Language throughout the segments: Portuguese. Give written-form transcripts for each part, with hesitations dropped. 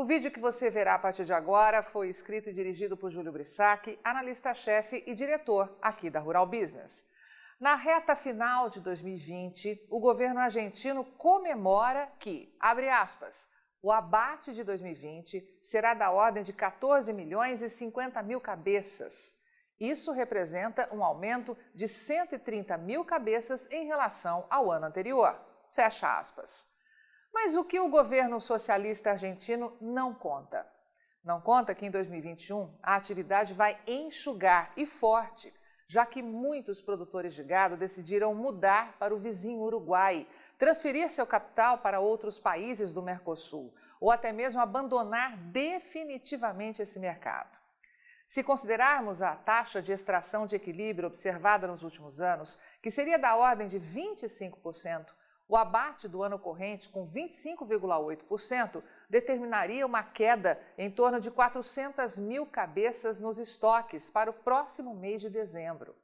O vídeo que você verá a partir de agora foi escrito e dirigido por Júlio Brissac, analista-chefe e diretor aqui da Rural Business. Na reta final de 2020, o governo argentino comemora que, abre aspas, o abate de 2020 será da ordem de 14 milhões e 50 mil cabeças. Isso representa um aumento de 130 mil cabeças em relação ao ano anterior. Fecha aspas. Mas o que o governo socialista argentino não conta? Não conta que em 2021 a atividade vai enxugar e forte, já que muitos produtores de gado decidiram mudar para o vizinho Uruguai, transferir seu capital para outros países do Mercosul ou até mesmo abandonar definitivamente esse mercado. Se considerarmos a taxa de extração de equilíbrio observada nos últimos anos, que seria da ordem de 25%, o abate do ano corrente, com 25,8%, determinaria uma queda em torno de 400 mil cabeças nos estoques para o próximo mês de dezembro.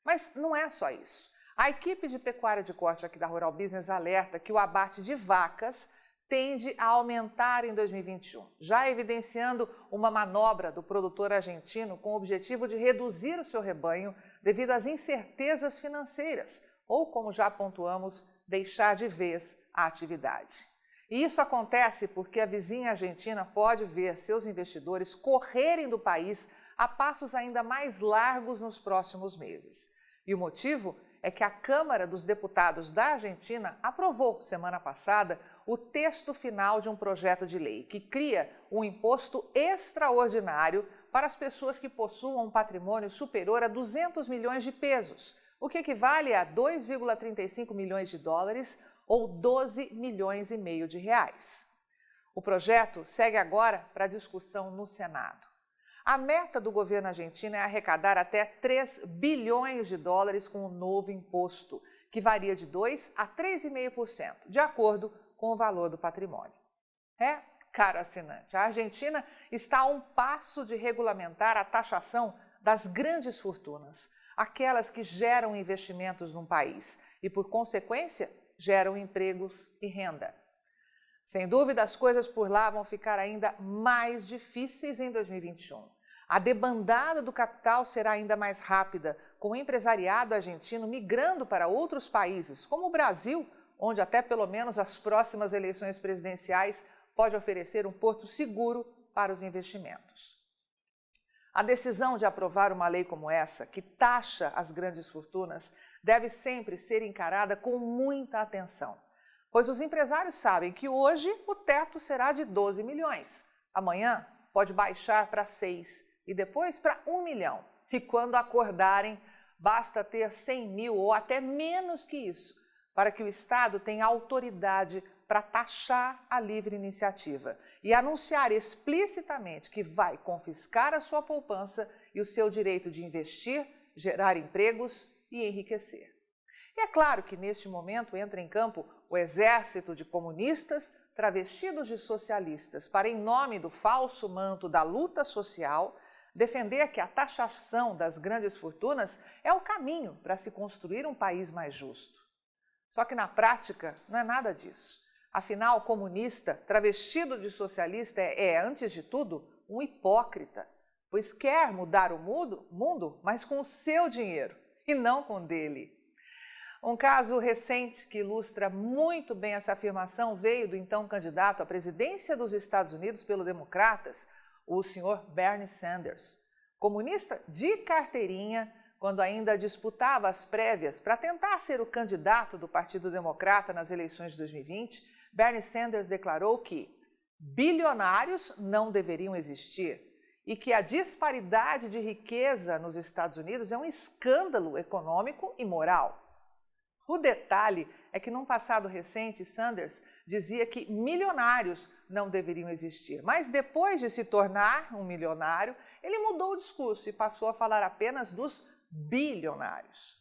Mas não é só isso. A equipe de pecuária de corte aqui da Rural Business alerta que o abate de vacas tende a aumentar em 2021, já evidenciando uma manobra do produtor argentino com o objetivo de reduzir o seu rebanho devido às incertezas financeiras, ou, como já pontuamos, deixar de vez a atividade. E isso acontece porque a vizinha Argentina pode ver seus investidores correrem do país a passos ainda mais largos nos próximos meses. E o motivo é que a Câmara dos Deputados da Argentina aprovou, semana passada, o texto final de um projeto de lei que cria um imposto extraordinário para as pessoas que possuam um patrimônio superior a 200 milhões de pesos, o que equivale a 2,35 milhões de dólares ou 12 milhões e meio de reais. O projeto segue agora para discussão no Senado. A meta do governo argentino é arrecadar até 3 bilhões de dólares com o novo imposto, que varia de 2% a 3,5%, de acordo com o valor do patrimônio. Caro assinante, a Argentina está a um passo de regulamentar a taxação das grandes fortunas, aquelas que geram investimentos num país e, por consequência, geram empregos e renda. Sem dúvida, as coisas por lá vão ficar ainda mais difíceis em 2021. A debandada do capital será ainda mais rápida, com o empresariado argentino migrando para outros países, como o Brasil, onde até pelo menos as próximas eleições presidenciais pode oferecer um porto seguro para os investimentos. A decisão de aprovar uma lei como essa, que taxa as grandes fortunas, deve sempre ser encarada com muita atenção, pois os empresários sabem que hoje o teto será de 12 milhões, amanhã pode baixar para 6 e depois para 1 milhão. E quando acordarem, basta ter 100 mil ou até menos que isso, para que o Estado tenha autoridade para taxar a livre iniciativa e anunciar explicitamente que vai confiscar a sua poupança e o seu direito de investir, gerar empregos e enriquecer. E é claro que neste momento entra em campo o exército de comunistas travestidos de socialistas para, em nome do falso manto da luta social, defender que a taxação das grandes fortunas é o caminho para se construir um país mais justo. Só que na prática não é nada disso. Afinal, comunista, travestido de socialista, antes de tudo, um hipócrita, pois quer mudar o mundo, mas com o seu dinheiro e não com o dele. Um caso recente que ilustra muito bem essa afirmação veio do então candidato à presidência dos Estados Unidos pelo Democratas, o senhor Bernie Sanders. Comunista de carteirinha, quando ainda disputava as prévias para tentar ser o candidato do Partido Democrata nas eleições de 2020, Bernie Sanders declarou que bilionários não deveriam existir e que a disparidade de riqueza nos Estados Unidos é um escândalo econômico e moral. O detalhe é que, num passado recente, Sanders dizia que milionários não deveriam existir, mas depois de se tornar um milionário, ele mudou o discurso e passou a falar apenas dos bilionários.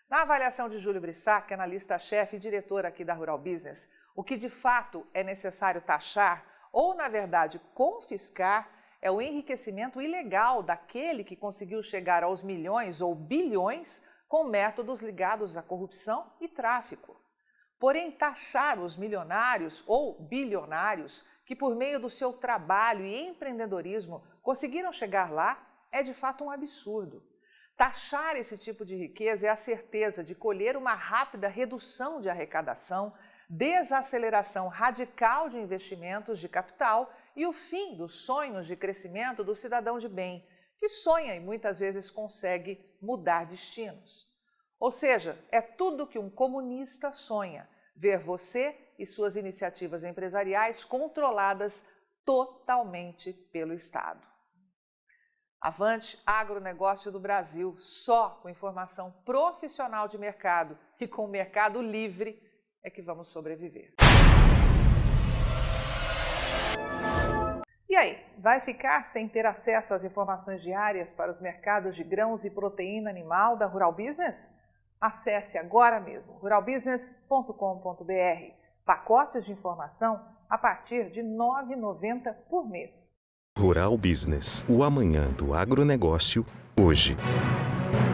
Na avaliação de Júlio Brissac, analista-chefe e diretor aqui da Rural Business, o que de fato é necessário taxar, ou na verdade confiscar, é o enriquecimento ilegal daquele que conseguiu chegar aos milhões ou bilhões com métodos ligados à corrupção e tráfico. Porém, taxar os milionários ou bilionários que, por meio do seu trabalho e empreendedorismo, conseguiram chegar lá é de fato um absurdo. Taxar esse tipo de riqueza é a certeza de colher uma rápida redução de arrecadação, desaceleração radical de investimentos de capital e o fim dos sonhos de crescimento do cidadão de bem, que sonha e muitas vezes consegue mudar destinos. Ou seja, é tudo que um comunista sonha, ver você e suas iniciativas empresariais controladas totalmente pelo Estado. Avante agronegócio do Brasil, só com informação profissional de mercado e com o mercado livre é que vamos sobreviver. E aí, vai ficar sem ter acesso às informações diárias para os mercados de grãos e proteína animal da Rural Business? Acesse agora mesmo ruralbusiness.com.br. Pacotes de informação a partir de R$ 9,90 por mês. Rural Business, o amanhã do agronegócio, hoje.